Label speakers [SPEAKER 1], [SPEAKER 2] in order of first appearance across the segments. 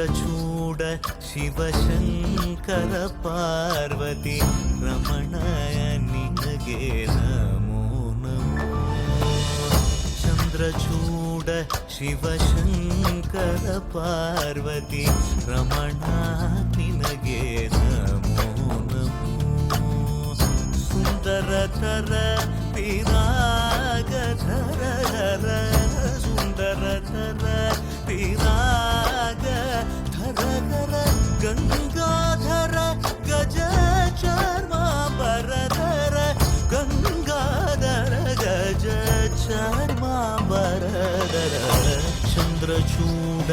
[SPEAKER 1] ಚಂದ್ರಚೂಡ ಶಿವಶಂಕರ ಪಾರ್ವತಿ ರಮಣಯ ನಿನಗೆ ನಮೋ ನಮೋ. ಚಂದ್ರಚೂಡ ಶಿವಶಂಕರ ಪಾರ್ವತಿ ರಮಣ ನಿನಗೆ ನಮೋ ನಮೋ. ಸುಂದರತರ ಪಿರಾಗಧರ ಸುಂದರತರ ಪಿರಾಗಧರ ಗಂಗಾಧರ ಗಜ ಚರ್ಮಾಂಬರಧರ ಗಂಗಾಧರ ಗಜ ಚರ್ಮಾಂಬರಧರ. ಚಂದ್ರಚೂಡ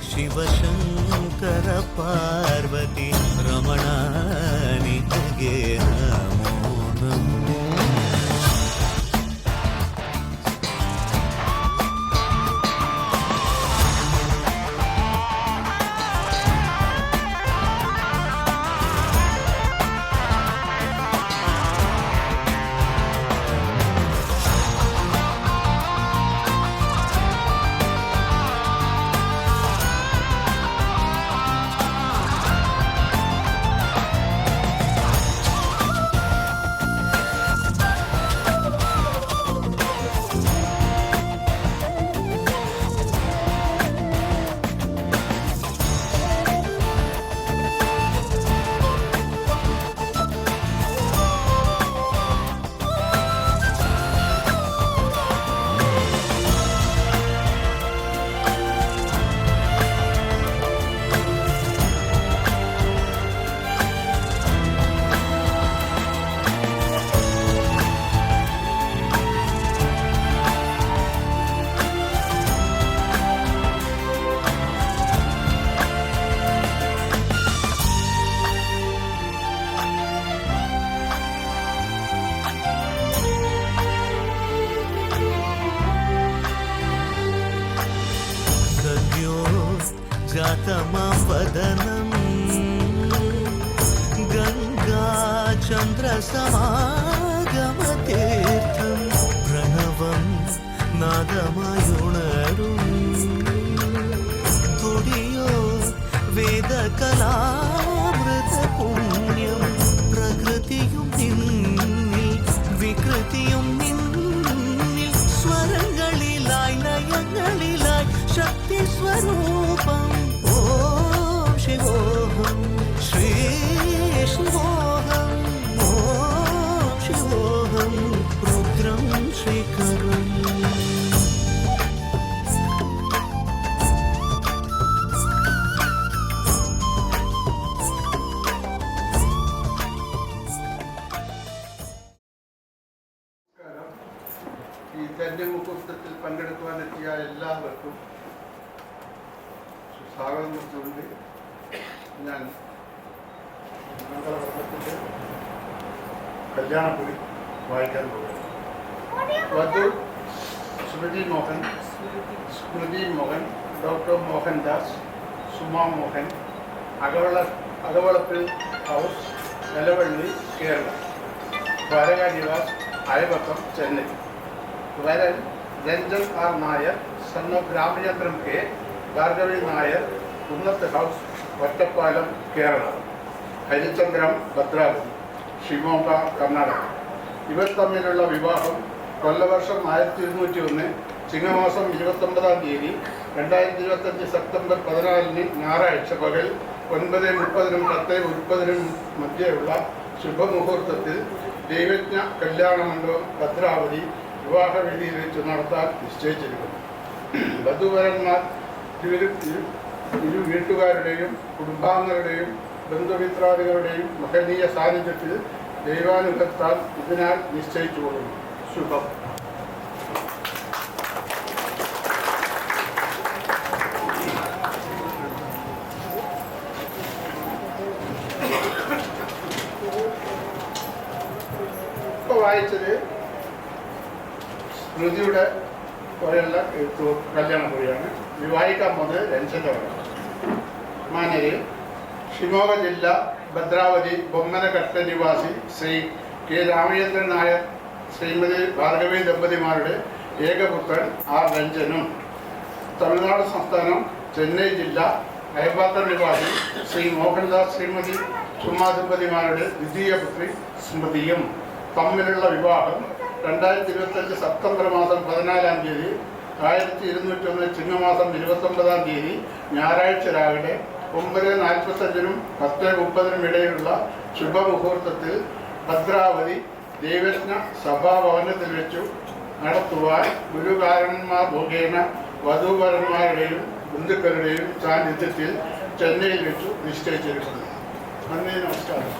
[SPEAKER 1] ಶಿವಶಂಕರ ಪಾರ್ವತಿ ರಮಣ ನಿನಗೆ ನಮೋ ನಮೋ. जातमवदनं गङ्गाचन्द्रसमागमतीर्थं प्रणवं नादमयुणरुं तुडियो वेदकलामृतपुण्यं प्रकृतियुं निन्निल विकृतियुं निन्निल स्वरங்களிലായി ലയങ്ങളിലായി ശക്തി സ്വരൂപം. ഓം ശിവോഹം ശ്രീ ശിവോഹം ഓം ശിവോഹം രുദ്രം ശ്രീകരം.
[SPEAKER 2] ഈ തെരഞ്ഞെടുപ്പിൽ പങ്കെടുക്കുവാനെത്തിയ എല്ലാവർക്കും സ്വാഗതം ചെയ്തുകൊണ്ട് ഞാൻ മംഗളവർണ്ണത്തിൻ്റെ കല്യാണക്കുറി വായിക്കാൻ പോകുന്നു. വധു സ്മൃതി മോഹൻ, ഡോക്ടർ മോഹൻദാസ്, സുമാ മോഹൻ, അകവളപ്പിൽ ഹൗസ്, നിലവള്ളി, കേരള. ദ്വാരക നിവാസ്, അയവക്കം, ചെന്നൈ. വരൻ Ranjan R Nair, son of Ramachandran K, Bhargavi Nair, Kunnath house, Ottapalam, Kerala. Harichandram Bhadravati, Shimoga, Karnataka. ഇവർ തമ്മിലുള്ള വിവാഹം കൊല്ലവർഷം 1201 ചിങ്ങമാസം 29-ാം തീയതി 2025 സെപ്റ്റംബർ 14 ഞായറാഴ്ച പകൽ 9:30-നും 10:30-നും മധ്യയുള്ള ശുഭമുഹൂർത്തത്തിൽ ദൈവജ്ഞ കല്യാണ മണ്ഡപം ഭദ്രാവതി വിവാഹവേദിയിൽ വെച്ച് നടത്താൻ നിശ്ചയിച്ചിരിക്കുന്നു. വധുവരന്മാർ ഇരു വീട്ടുകാരുടെയും കുടുംബാംഗങ്ങളുടെയും ബന്ധുമിത്രാദികളുടെയും മഹനീയ സാന്നിധ്യത്തിൽ ദൈവാനുഗ്രഹത്താൽ ഇതിനാൽ നിശ്ചയിച്ചു കൊള്ളുന്നു. ശുഭം. ഇപ്പോൾ വായിച്ചത് സ്മൃതിയുടെ പോലെയുള്ള കല്യാണ കുറിയാണ്. ഇത് വായിക്കാൻ പോകുന്നത് രഞ്ജന്റെ വഴി. മാനര് ഷിമോഗ ജില്ല ഭദ്രാവതി ബൊമ്മനഘട്ട നിവാസി ശ്രീ കെ രാമചന്ദ്രൻ നായർ, ശ്രീമതി ഭാർഗവി ദമ്പതിമാരുടെ ഏകപുത്രൻ ആർ രഞ്ജനും, തമിഴ്നാട് സംസ്ഥാനം ചെന്നൈ ജില്ല അയൽപാത്ര നിവാസി ശ്രീ മോഹൻദാസ് ശ്രീമതി സുമാ ദമ്പതിമാരുടെ ദ്വിതീയ പുത്രി സ്മൃതിയും തമ്മിലുള്ള വിവാഹം 2025 സെപ്റ്റംബർ മാസം 14-ാം തീയതി 1201 ചിങ്ങമാസം 29-ാം തീയതി ഞായറാഴ്ച രാവിലെ 9:45-നും 10:30-നും ഇടയിലുള്ള ശുഭമുഹൂർത്തത്തിൽ ഭദ്രാവതി ദേവജ്ഞ സഭാഭവനത്തിൽ വെച്ചു നടത്തുവാൻ ഗുരുകാരന്മാർ മുഖേന വധൂവരന്മാരുടെയും ബന്ധുക്കളുടെയും സാന്നിധ്യത്തിൽ ചെന്നൈയിൽ വെച്ചു നിശ്ചയിച്ചിരിക്കുന്നു. നന്ദി, നമസ്കാരം.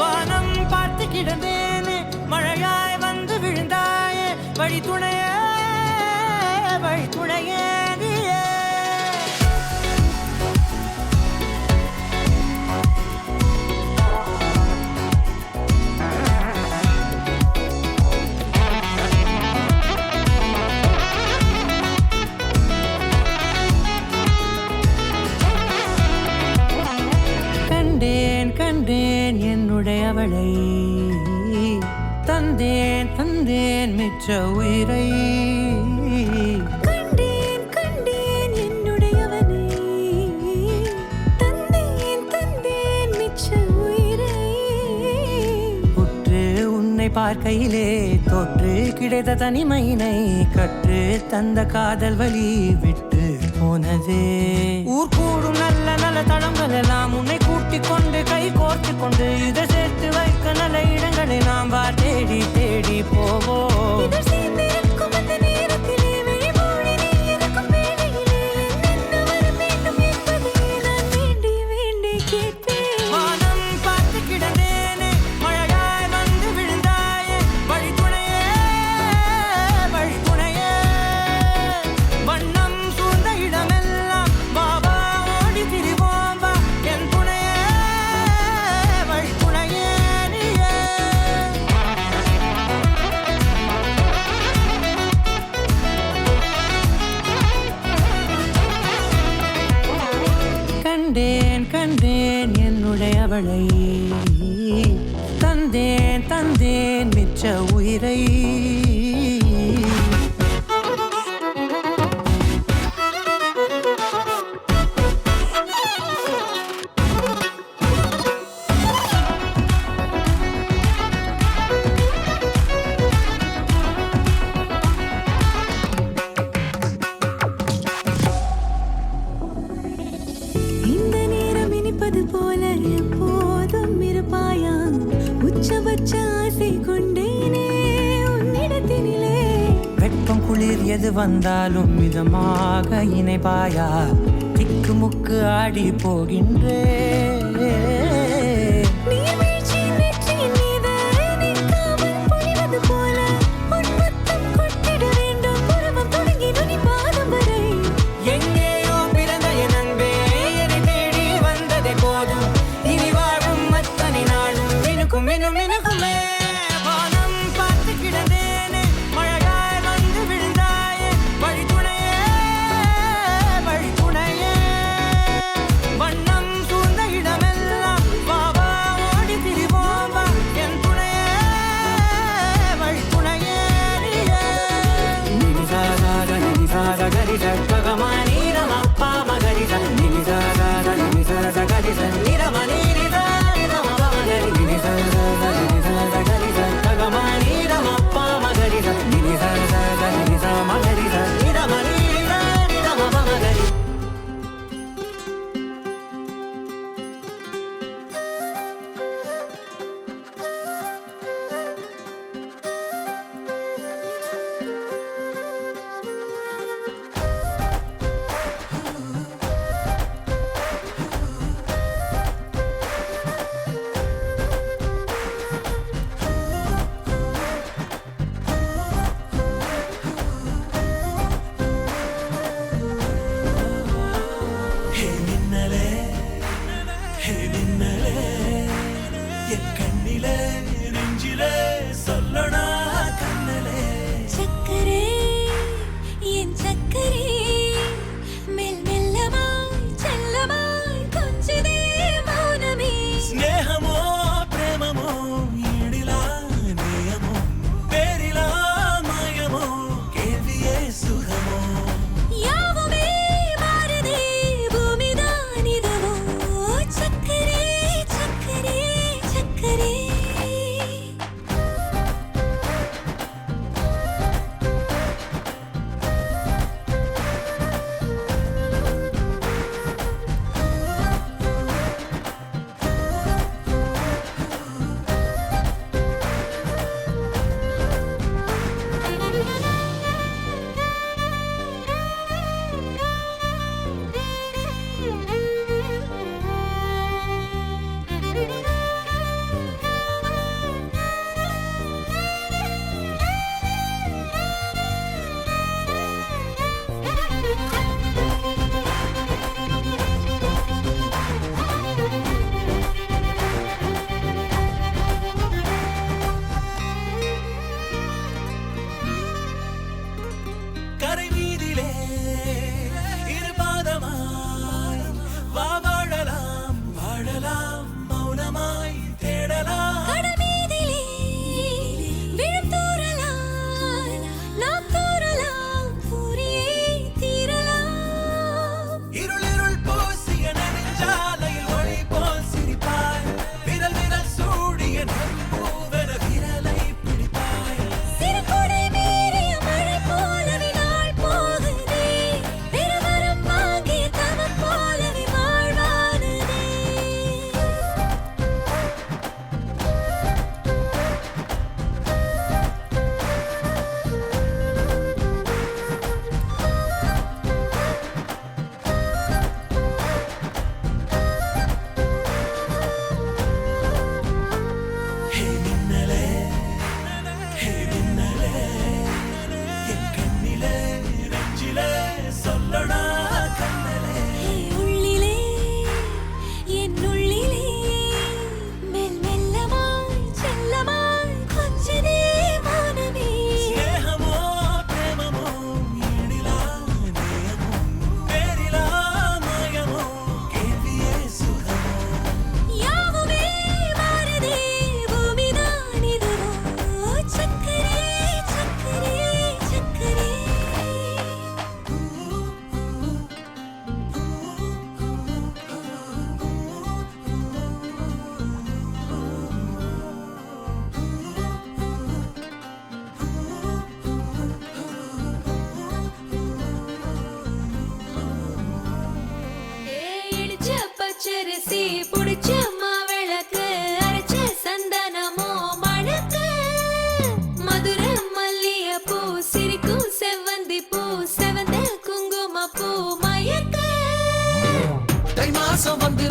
[SPEAKER 3] வானம் பார்த்து கிடந்தேனே மழையாய் வந்து விழுந்தாயே வழி துணையே நீயே. கண்டேன் என்னுடையவளை தந்தேன் மிச்ச உயிரை.
[SPEAKER 4] கண்டேன் என்னுடையவனை தந்தேன் மிச்ச உயிரை.
[SPEAKER 3] உற்று உன்னை பார்க்கையிலே தொற்று கிடைத்த தனிமையினை கற்று தந்த காதல் வழி விட்டு போனதே. ஊர் கூடும் நல்ல நல்ல தளங்கள் எல்லாம் உன்னை கூட்டிக் கொண்டு கை கோர்த்து கொண்டு இதை சேர்த்து வைக்க நல்ல இடங்களை நாம் தேடி தேடி போவோம்.
[SPEAKER 4] இதழ் சேர்ந்திருக்கும் அந்த நேரத்திலே விழிமூடி நீ இருக்கும் வேளையிலே என்ன வர வேண்டும் என்பதை நான் வேண்டி வேண்டி கேட்பேன்.
[SPEAKER 3] வானம் பார்த்து கிடந்தேனே மழையாய் வந்து விழுந்தாயே வழி துணையே வண்ணம் சூழ்ந்த இடமெல்லாம் பாபா ஓடி திரிவோம் வா என் துணையே வழி துணையே நீயே. கண்டேன் என்னுடையவளை தந்தேன் மிச்ச உயிரை.
[SPEAKER 4] இந்த நேரம் இனிப்பது போல எப்போதும் இருப்பாயா? உச்சபட்ச ஆசை கொண்டேனே உன்னிடத்தினிலே.
[SPEAKER 3] வெப்பம் குளிர் எது வந்தாலும் மிதமாக இணைப்பாயா? திக்குமுக்கு ஆடி போகின்றே.
[SPEAKER 4] நீர்வீழ்ச்சியின் நெற்றியின் மீது நிற்காமல் பொழிவது போல உன் முத்தம் கொட்டிட வேண்டும். உருவம் தொடங்கி நுனி பாதம் வரை.
[SPEAKER 3] எங்கேயோ பிறந்த என் அன்பே என்னை தேடி வந்ததே போதும். இனி வாழும் அத்தனை நாளும் மினுக்குமே. வானம் பார்த்து கிடந்தேனே மழையாய் வந்து விழுந்தாயே வழி துணையே வண்ணம் சூழ்ந்த இடம்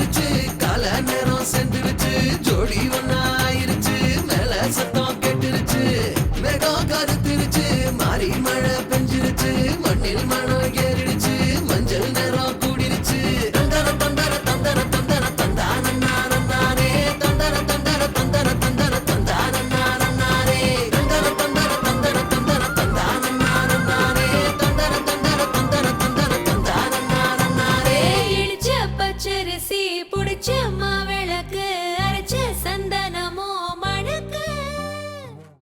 [SPEAKER 1] சிரிச்சு